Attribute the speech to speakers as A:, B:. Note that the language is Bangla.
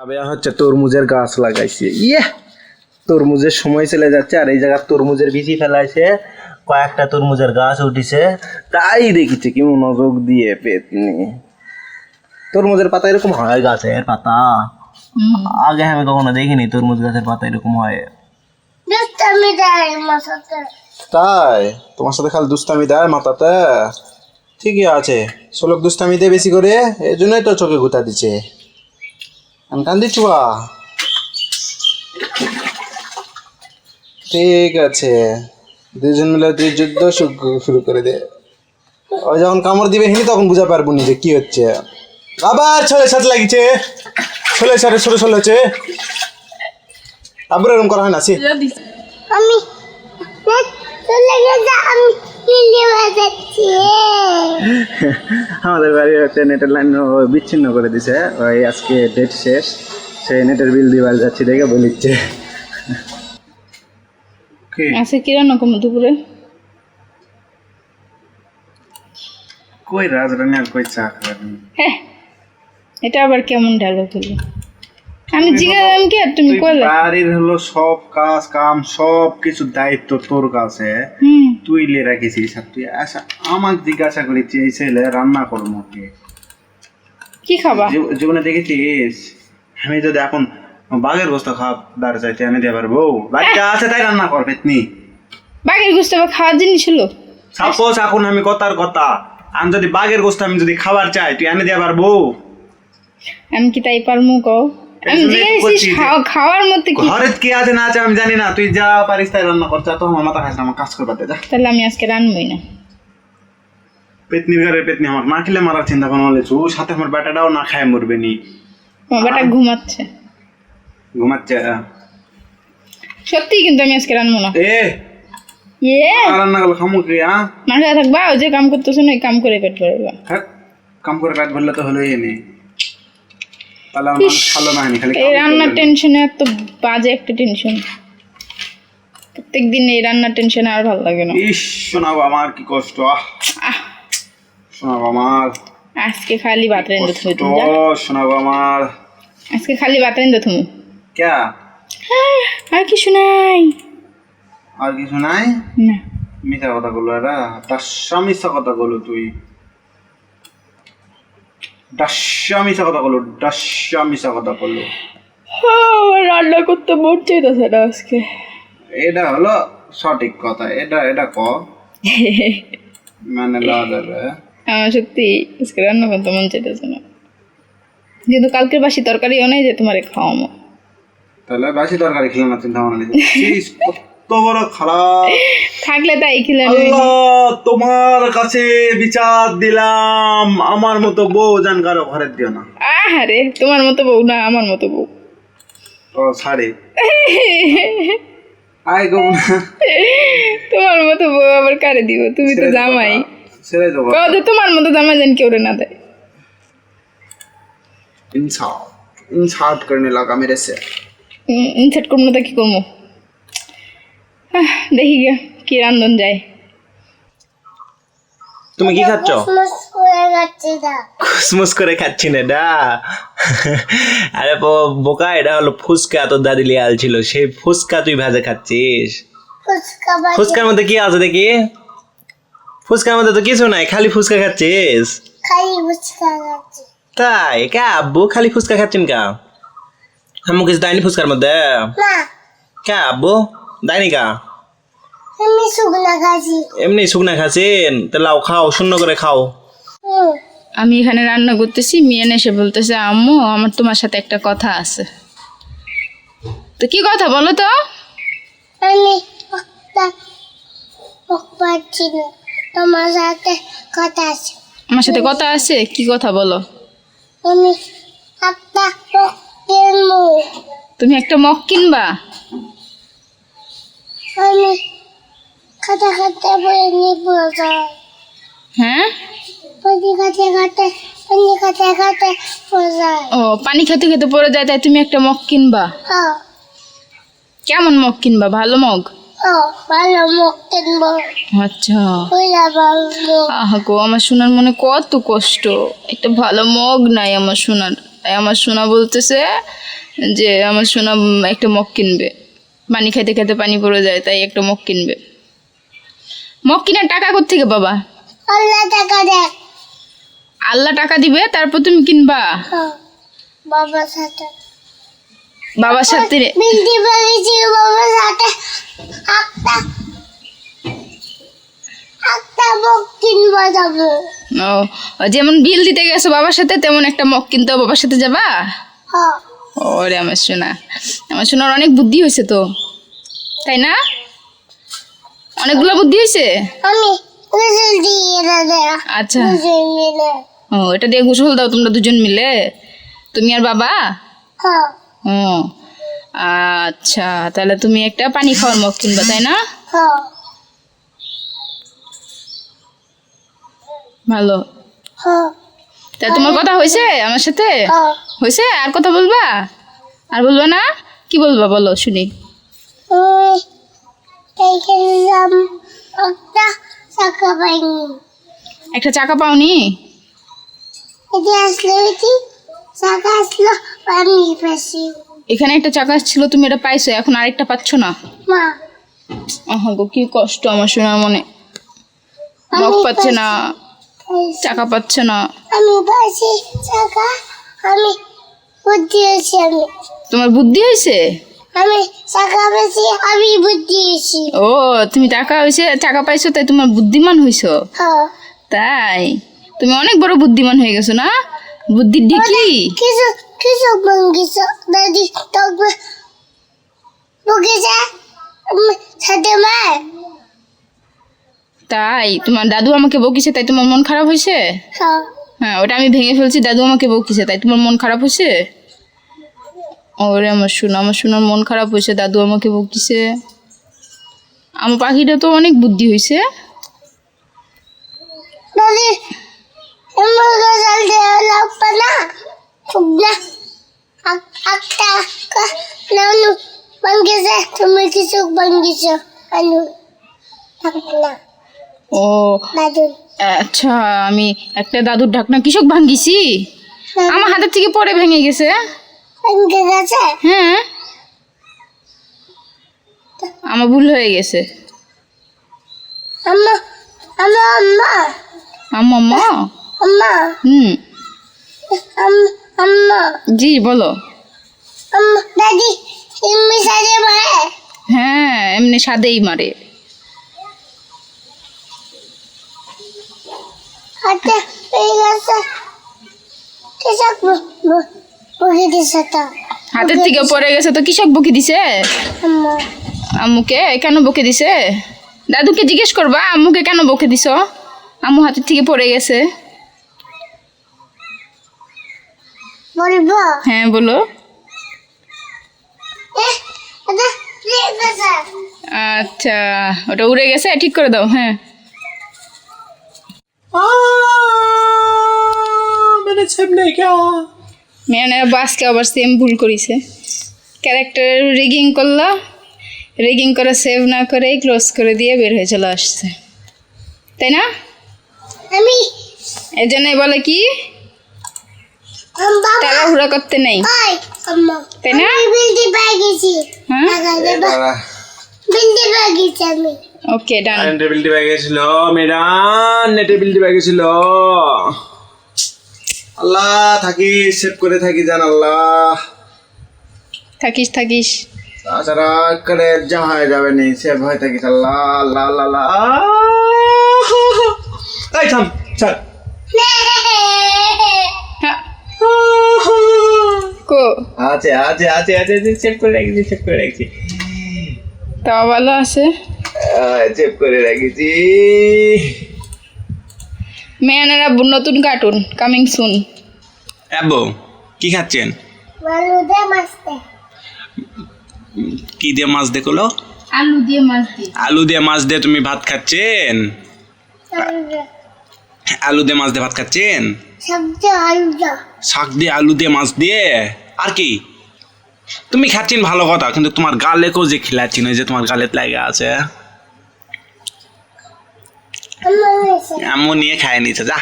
A: আবে হচ্ছে তরমুজের গাছ লাগাইছে। তরমুজের সময় চলে যাচ্ছে আর এই জায়গা তরমুজের বিচি ফেলাইছে, কয়েকটা তরমুজের গাছ উঠিছে, তাই দেখিছে কি মনোযোগ দিয়ে পেতনি। তরমুজের পাতা এরকম হয়, গাছের পাতা আগে আমি কখনো দেখিনি তরমুজ গাছের পাতা এরকম হয়। তাই তোমার সাথে খালি দুষ্টামি দেয় মাথাতে? ঠিকই আছে, শোলক দুষ্টামি দেয় বেশি করে, এই জন্যই তো চোখে গুতা দিচ্ছে। আমি কান্দি চুয়া। ঠিক আছে, দুজন মিলে তুই যুদ্ধ শুরু করে দে। ওই যখন কামড় দিবে হিনি তখন বুঝা পারবো নি যে কি হচ্ছে। আবার ছেলের সাথে লাগিছে, ছেলের সাথে ছোট ছোট হচ্ছে। আবার এরকম করা হয় না।
B: আমি
A: আমাদের বাড়ির হচ্ছে নেটের লাইন বিচ্ছিন্ন করে দিছে, ওই আজকে ডেট শেষ, সেই নেটের বিল দিবার যাচ্ছি দেখে বলিচ্ছে।
C: আচ্ছা কি রান্না করবো দুপুরে?
A: কই রাজরানী আর কই চা খাবেন?
C: হ্যাঁ, এটা আবার কেমন ডায়লগ হলো? আমি জিজ্ঞাসা কি আর তুমি কইলে?
A: বাড়ির হলো সব কাজ কাম সব কিছু দায়িত্ব তোর কাছে, তুই লে রাখিছিস। আর তুই আচ্ছা আমাকে জিজ্ঞাসা করেছি এই ছেলে রান্না করবো
C: কি খাবা?
A: জীবনে দেখেছিস আমি যদি এখন বাঘের গোস্ত খাবার চাইতে এনে দিয়ে পারবো? বাচ্চা আছে তাই রান্না করবে নি।
C: বাঘের গোস্ত আবার খাওয়ার জিনিস হলো?
A: সাপোজ এখন আমি কথার কথা, আমি যদি বাঘের গোস্ত আমি যদি খাবার চাই তুই এনে দিয়ে পারবো?
C: আমি কি তাই পারমু কও? আমি জিজ্ঞাসা খাওয়ার মধ্যে কি
A: ঘরে কি আছে না আছে আমি জানি না, তুই যা পারিস তাই রান্না কর। তো আমার মাথা খাইছে, আমার কাজ করবার দে যা।
C: তাহলে আমি আজকে রান্নই না।
A: পেতনির ঘরে পেতনি আমার না খেলে মারার চিন্তা ভাবনা হলেছে, ও সাথে আমার বেটাটাও না খায় মরবে নি।
C: আমার বেটা ঘুমাচ্ছে।
A: ঘুমাচ্ছে?
C: সত্যি কিন্তু আমি আজকে রান্নু না।
A: রান্না করলে খামু কি?
C: না খেয়ে থাকবা, ওই যে কাম করতেছো না, কাম করে পেট ভরবা।
A: হ্যাঁ, কাম করে পেট ভরলে তো হলোই নি। তাহলে আমার ভালো না হয়নি, খালি
C: এই রান্নার টেনশনে এত বাজে একটা টেনশন। প্রত্যেক দিন এই রান্নার টেনশনে আর ভালো লাগে না।
A: ইস শোনাবো আমার কি কষ্ট, শোনাবো আমার
C: আজকে খালি ভাত রান্ধতে তুমি তুমি যা।
A: শোনাবো আমার
C: আজকে খালি ভাত রান্ধতে তুমি।
A: ক্যা?
C: আর কিছু নাই।
A: আর কিছু নাই?
C: না।
A: মিথ্যা কথা বললো এরা, ডাসা মিথ্যা কথা বলো তুই, ডাসা মিথ্যা কথা বলো, ডাসা মিথ্যা কথা বললো।
C: রান্না করতে মন চাইতেছে না আজকে।
A: এটা হলো সঠিক কথা, এটা এটা ক মানে লওয়া যাবে।
C: আমার সত্যি আজকে রান্না করতে মন চাইতেছে না, কিন্তু কালকের বাসি তরকারিও নাই যে তোমারে খাওয়াবো।
A: তাহলে বাসি তরকারি খেলে না চিন্তা ভাবনা কত বড় খারাপ।
C: থাকলে তাই খেলে
A: তোমার কাছে বিচার দিলাম, আমার মতো বউ জান কারো ঘরে দিও না।
C: আরে তোমার মতো বউ না, আমার মতো বউ।
A: ও ছাড়ে আয় গো না,
C: তোমার মতো বউ আবার কারে দিব? তুমি তো জামাই।
A: ছেড়ে দেবো।
C: তোমার মতো জামাই জান কেউ না দেয়।
A: इंसाफ करने लगा मेरे से।
C: ইনসার্ট করবো না, কি করবো? দেখি গে কি রান্ধন যায়।
A: তুমি কি খাচ্ছ? খুসমুস করে খাচ্ছি না ডা। আরে বোকা, এটা হলো ফুচকা, তোর দাদি লিয়ে আল ছিল, সেই ফুচকা তুই ভাজে খাচ্ছিস। ফুচকার মধ্যে কি আছে দেখি? ফুচকার মধ্যে তো কিছু নাই, খালি ফুচকা খাচ্ছিস। তাই কে আব্বু খালি ফুচকা খাচ্ছেন কা? আম্মু কিছু দেয়নি ফুচকার মধ্যে? কে আব্বু দেয়নি কা? এমনি শুকনা খাচ্ছেন? তাহলে খাও, শূন্য করে খাও।
C: আমি এখানে রান্না করতেছি, মিয়ান এসে বলতেছে আম্মু আমার তোমার সাথে একটা কথা আছে। তো কি কথা বলো তো?
B: তোমার সাথে কথা আছে।
C: আমার সাথে কথা আছে? কি কথা বলো? তুমি একটা মগ কিনবা?
B: আমি খাতে খাতে বলে নিব।
C: হ্যাঁ,
B: পানি খাতে খাতে পড়ে যায়।
C: ও পানি খেতে খেতে পড়ে যায়, তাই তুমি একটা মগ কিনবা? কেমন মগ কিনবা? ভালো মগ?
B: ভালো মগ কিনবো।
C: আচ্ছা।
B: ভালো।
C: আহা গো, আমার সোনার মনে কত কষ্ট, একটা ভালো মগ নাই আমার সোনার। তাই আমার সোনা বলতেছে যে আমার সোনা একটা মগ কিনবে, পানি খাইতে খাইতে পানি পড়ে যায়, তাই একটা মগ কিনবে। মগ কিনার টাকা কোত্থেকে বাবা?
B: আল্লাহ টাকা দেখ।
C: আল্লাহ টাকা দিবে, তারপর তুমি কিনবা?
B: বাবার সাথে
C: বাবার সাথে
B: বিলটি বাগিয়েছি বাবার সাথে একটা একটা বক কিনবো যাবো।
C: ও, যেমন বিল দিতে গেছো বাবার সাথে, তেমন একটা মগ কিনতেও বাবার সাথে যাবা?
B: হ্যাঁ
C: ওরে আমার সোনা, আমার সোনার অনেক বুদ্ধি হয়েছে তো, তাই না? অনেকগুলো বুদ্ধি হয়েছে।
B: আমি গোসল দিয়ে দেয়া।
C: আচ্ছা,
B: গোসল মিলে।
C: ও এটা দিয়ে গোসল দাও তোমরা দুজন মিলে, তুমি আর বাবা?
B: হ্যাঁ
C: ও আচ্ছা, তাহলে তুমি একটা পানি খাওয়ার মগ কিনবা, তাই না?
B: হ্যাঁ
C: ভালো।
B: হ্যাঁ
C: তা তোমার কথা হয়েছে আমার সাথে?
B: হ্যাঁ।
C: হয়েছে? আর কথা বলবা? আর বলবা না? কি বলবা বলো শুনি।
B: এইখানে একটা চাকা পাইনি।
C: একটা চাকা পাওনি?
B: এটি আসলো এটি চাকা আসলো আমি পেয়েছি।
C: এখানে একটা চাকা ছিল, তুমি এটা পাইছো, এখন আরেকটা পাচ্ছ না?
B: মা
C: আহা গো, কি কষ্ট আমার সোনার মনে। মগ পাচ্ছে না, চাকা পাচ্ছে না।
B: আমি পাইছি চাকা, আমি বুদ্ধি হয়েছি।
C: তোমার বুদ্ধি হয়েছে?
B: আমি চাকা পেয়েছি, আমি বুদ্ধি হয়েছি।
C: ও, তুমি টাকা হয়েছে, টাকা পাইছো, তাই তোমার বুদ্ধিমান হইছো?
B: হ্যাঁ
C: তাই তুমি অনেক বড় বুদ্ধিমান হয়ে গেছো না? বুদ্ধির ঢিকি।
B: কিছু কিছু মঙ্গিস দাদি তবে বকেছে সাথে মা।
C: তাই তোমার দাদু আমাকে বকিছে, তাই তোমার মন খারাপ হয়েছে?
B: হ্যাঁ
C: হ্যাঁ, ওটা আমি ভেঙে ফেলছি, দাদু আমাকে বকিছে, তাই তোমার মন খারাপ হয়েছে? ওরে আমার সোনা, আমার সোনার মন খারাপ হয়েছে, দাদু আমাকে বকিছে। আমার পাখিটা তো অনেক বুদ্ধি হয়েছে।
B: দাদি আমার গোসল দেওয়া লাগবে না, খুব না একটা নানু ভাঙ্গিছে, তুমি কিছু ভাঙ্গিছ আনু থাকবে না।
C: ও
B: দাদু
C: আচ্ছা, আমি একটা দাদুর ঢাকনা কৃষক ভাঙ্গিছি, আমার হাতের থেকে পরে ভেঙে গেছে।
B: ভাঙ্গে গেছে।
C: হ্যাঁ, আমার ভুল হয়ে গেছে।
B: আম্মা আম্মা আম্মা
C: আম্মা?
B: আম্মা
C: হুম,
B: আম্মা
C: জি বলো।
B: আম্মা দাদি এমনি সাজে মারে।
C: হ্যাঁ, এমনি সাদেই মারে।
B: হাতে পেয়ে গেছে কৃষক বকে দিছে তো।
C: হাতের থেকে পড়ে গেছে তো কৃষক বকে দিছে?
B: আম্মা
C: আম্মুকে কেন বকে দিছে? দাদুকে জিজ্ঞেস করবা আম্মুকে কেন বকে দিছ, আম্মু হাতের থেকে পড়ে গেছে।
B: বলবো
C: হ্যাঁ বলো।
B: এটা ঠিক আছে।
C: আচ্ছা, ওটা উড়ে গেছে, ঠিক করে দাও। হ্যাঁ,
A: मैंने सेव नहीं किया।
C: মেয়েরা বাসকে আবার সেম ভুল করেছে, ক্যারেক্টার রিগিং করলো, রিগিং করে সেভ না করেই ক্লোজ করে দিয়ে বের হয়ে চলে আসছে, তাই না?
B: আমি
C: এই জন্যই বলে কি
B: বাবা
C: তাড়াহুড়া করতে নেই,
B: ওই আম্মা
C: তাই না?
B: আমি বিলটি পেয়ে গেছি।
C: হ্যাঁ,
B: টাকা দেবা বিলটি পেয়ে গেছি আমি।
C: ওকে ডান।
A: টেবিলটি ব্যাগে ছিল ম্যাডাম, টেবিলটি ব্যাগে ছিল। আল্লাহ থাকি, সেভ করে থাকি জান আল্লাহ।
C: থাকিস থাকিস।
A: তাছাড়া করে যা হয়ে যাবে নি, সেভ হয়ে থাকিস আল্লাহ আল্লাহ আল্লাহ আল্লাহ। এই থাম ছাড়।
C: হ্যাঁ, কো
A: আছে আছে আছে আছে, সেভ করে রাখছি, সেভ করে রাখছি,
C: তাও ভালো আছে।
A: সেভ করে রাখছি।
C: মেয়ানেরা নতুন কার্টুন কামিং সুন।
D: আব্বু কি খাচ্ছেন?
B: ভালো দে মাস্তে
D: কি দিয়ে মাছ দেখলো?
C: আলু দিয়ে মাছ দিয়ে।
D: আলু দিয়ে মাছ দিয়ে তুমি ভাত খাচ্ছেন? আলু দিয়ে মাছ দিয়ে ভাত খাচ্ছেন?
B: সবজি আলুটা
D: শাক দিয়ে আলু দিয়ে মাছ দিয়ে আর কি? তুমি খাচ্ছেন ভালো কথা, কিন্তু তোমার গালেকেও যে খিলাচ্ছেন, ওই যে তোমার গালে লাগা আছে,
B: আমার হয়েছে।
D: আম্মু নিয়ে খায় নিছে যা।